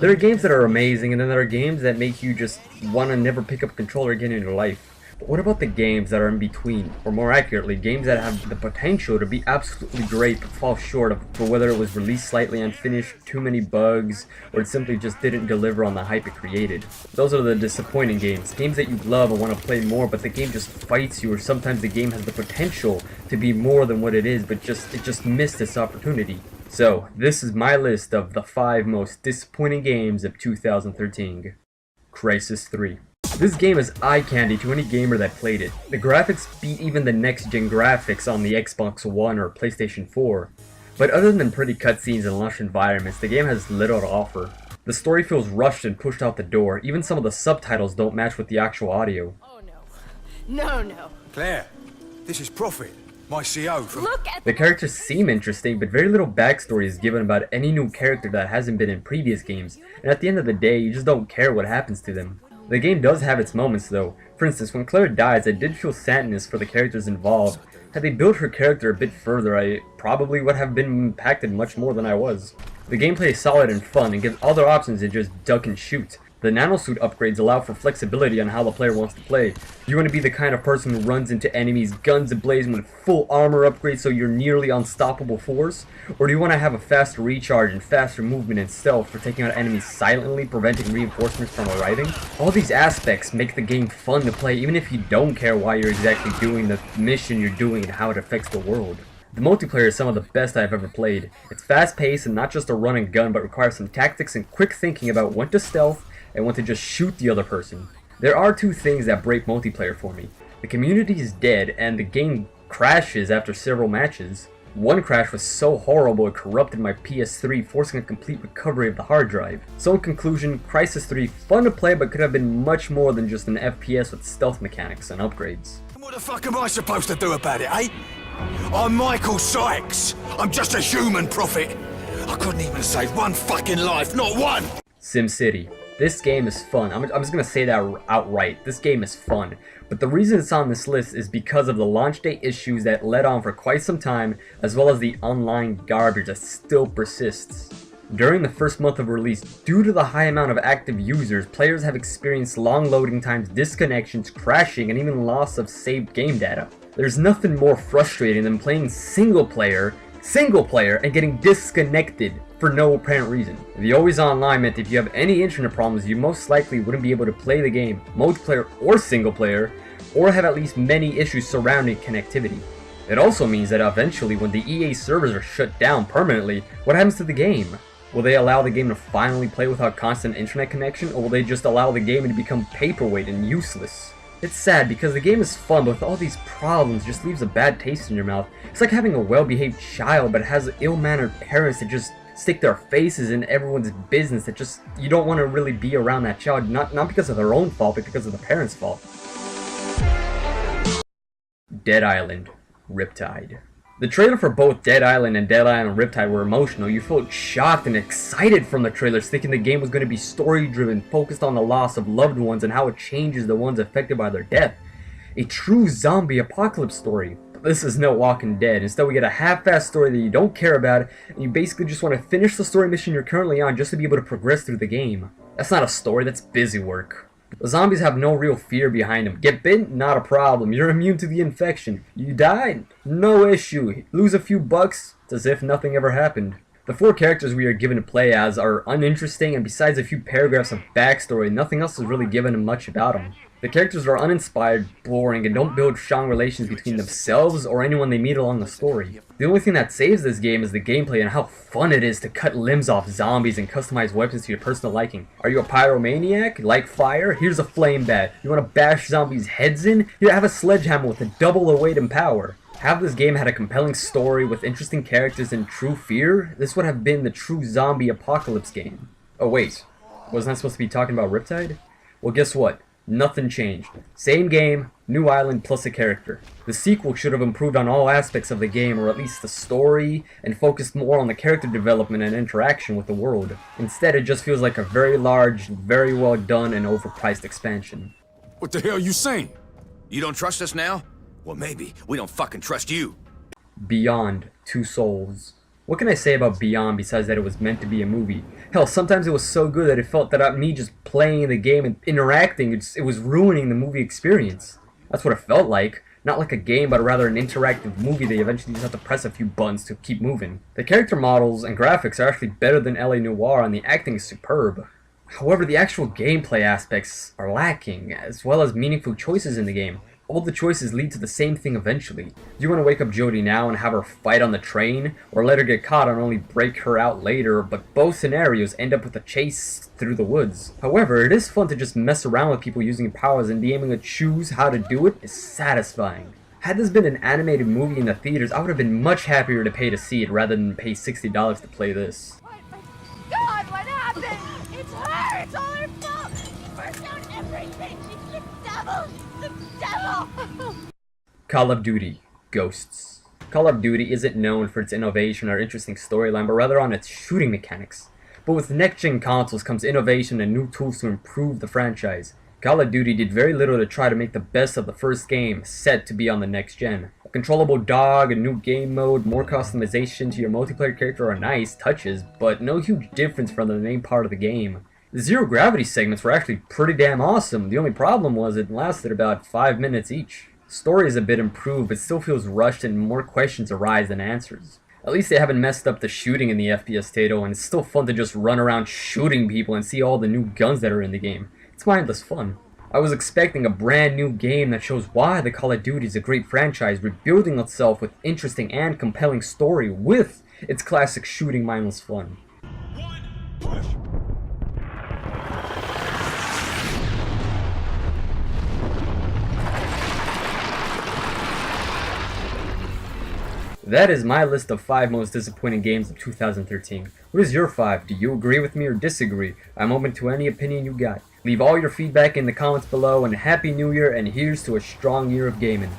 There are games that are amazing, and then there are games that make you just want to never pick up a controller again in your life. But what about the games that are in between? Or more accurately, games that have the potential to be absolutely great but fall short of for whether it was released slightly unfinished, too many bugs, or it simply just didn't deliver on the hype it created. Those are the disappointing games. Games that you love and want to play more, but the game just fights you, or sometimes the game has the potential to be more than what it is, but it just missed this opportunity. So, this is my list of the 5 most disappointing games of 2013. Crysis III. This game is eye candy to any gamer that played it. The graphics beat even the next-gen graphics on the Xbox One or PlayStation 4. But other than pretty cutscenes and lush environments, the game has little to offer. The story feels rushed and pushed out the door. Even some of the subtitles don't match with the actual audio. Oh no. No. Claire, this is Prophet. My CO from... Look at The characters seem interesting, but very little backstory is given about any new character that hasn't been in previous games, and at the end of the day, you just don't care what happens to them. The game does have its moments though. For instance, when Claire dies, I did feel sadness for the characters involved. Had they built her character a bit further, I probably would have been impacted much more than I was. The gameplay is solid and fun, and gives other options than just duck and shoot. The nanosuit upgrades allow for flexibility on how the player wants to play. Do you want to be the kind of person who runs into enemies guns ablazing with full armor upgrades so you're nearly unstoppable force? Or do you want to have a faster recharge and faster movement and stealth for taking out enemies silently, preventing reinforcements from arriving? All these aspects make the game fun to play even if you don't care why you're exactly doing the mission you're doing and how it affects the world. The multiplayer is some of the best I've ever played. It's fast paced and not just a run and gun, but requires some tactics and quick thinking about when to stealth and want to just shoot the other person. There are 2 things that break multiplayer for me. The community is dead, and the game crashes after several matches. One crash was so horrible it corrupted my PS3, forcing a complete recovery of the hard drive. So in conclusion, Crysis 3 fun to play, but could have been much more than just an FPS with stealth mechanics and upgrades. What the fuck am I supposed to do about it, eh? I'm Michael Sykes. I'm just a human, Prophet. I couldn't even save one fucking life, not one! SimCity. This game is fun. I'm just gonna say that outright. This game is fun. But the reason it's on this list is because of the launch day issues that led on for quite some time, as well as the online garbage that still persists. During the first month of release, due to the high amount of active users, players have experienced long loading times, disconnections, crashing, and even loss of saved game data. There's nothing more frustrating than playing single player, and getting disconnected for no apparent reason. The always online meant if you have any internet problems, you most likely wouldn't be able to play the game, multiplayer or single player, or have at least many issues surrounding connectivity. It also means that eventually when the EA servers are shut down permanently, what happens to the game? Will they allow the game to finally play without constant internet connection, or will they just allow the game to become paperweight and useless? It's sad because the game is fun, but with all these problems, it just leaves a bad taste in your mouth. It's like having a well-behaved child, but it has ill-mannered parents that just stick their faces in everyone's business that just, you don't want to really be around that child, not because of their own fault, but because of the parents' fault. Dead Island, Riptide. The trailer for both Dead Island and Dead Island Riptide were emotional. You felt shocked and excited from the trailers, thinking the game was going to be story-driven, focused on the loss of loved ones and how it changes the ones affected by their death. A true zombie apocalypse story. This is no Walking Dead. Instead, we get a half-assed story that you don't care about, and you basically just want to finish the story mission you're currently on just to be able to progress through the game. That's not a story, that's busy work. The zombies have no real fear behind them. Get bitten? Not a problem. You're immune to the infection. You died? No issue. Lose a few bucks? It's as if nothing ever happened. The 4 characters we are given to play as are uninteresting, and besides a few paragraphs of backstory, nothing else is really given much about them. The characters are uninspired, boring, and don't build strong relations between themselves or anyone they meet along the story. The only thing that saves this game is the gameplay and how fun it is to cut limbs off zombies and customize weapons to your personal liking. Are you a pyromaniac? Like fire? Here's a flame bat. You want to bash zombies' heads in? Here, have a sledgehammer with a double the weight and power. Have this game had a compelling story with interesting characters and true fear, this would have been the true zombie apocalypse game. Oh wait, wasn't I supposed to be talking about Riptide? Well, guess what? Nothing changed. Same game, new island plus a character. The sequel should have improved on all aspects of the game, or at least the story, and focused more on the character development and interaction with the world. Instead, it just feels like a very large, very well done, and overpriced expansion. What the hell are you saying? You don't trust us now? Well, maybe we don't fucking trust you. Beyond Two Souls. What can I say about Beyond besides that it was meant to be a movie? Hell, sometimes it was so good that it felt that me just playing the game and interacting, it was ruining the movie experience. That's what it felt like. Not like a game, but rather an interactive movie that you eventually just have to press a few buttons to keep moving. The character models and graphics are actually better than LA Noire, and the acting is superb. However, the actual gameplay aspects are lacking, as well as meaningful choices in the game. All the choices lead to the same thing eventually. Do you want to wake up Jodie now and have her fight on the train, or let her get caught and only break her out later, but both scenarios end up with a chase through the woods. However, it is fun to just mess around with people using powers, and being able to choose how to do it is satisfying. Had this been an animated movie in the theaters, I would have been much happier to pay to see it rather than pay $60 to play this. Oh my God, what happened? It's her! It's all her fault! She burnt out everything! She's the devil! The devil! Call of Duty Ghosts. Call of Duty isn't known for its innovation or interesting storyline, but rather on its shooting mechanics. But with next-gen consoles comes innovation and new tools to improve the franchise. Call of Duty did very little to try to make the best of the first game set to be on the next gen. A controllable dog, a new game mode, more customization to your multiplayer character are nice touches, but no huge difference from the main part of the game. The zero gravity segments were actually pretty damn awesome. The only problem was it lasted about 5 minutes each. Story is a bit improved, but still feels rushed and more questions arise than answers. At least they haven't messed up the shooting in the FPS title, and it's still fun to just run around shooting people and see all the new guns that are in the game. It's mindless fun. I was expecting a brand new game that shows why the Call of Duty is a great franchise, rebuilding itself with interesting and compelling story with its classic shooting mindless fun. Push. That is my list of 5 most disappointing games of 2013. What is your 5? Do you agree with me or disagree? I'm open to any opinion you got. Leave all your feedback in the comments below, and Happy New Year, and here's to a strong year of gaming.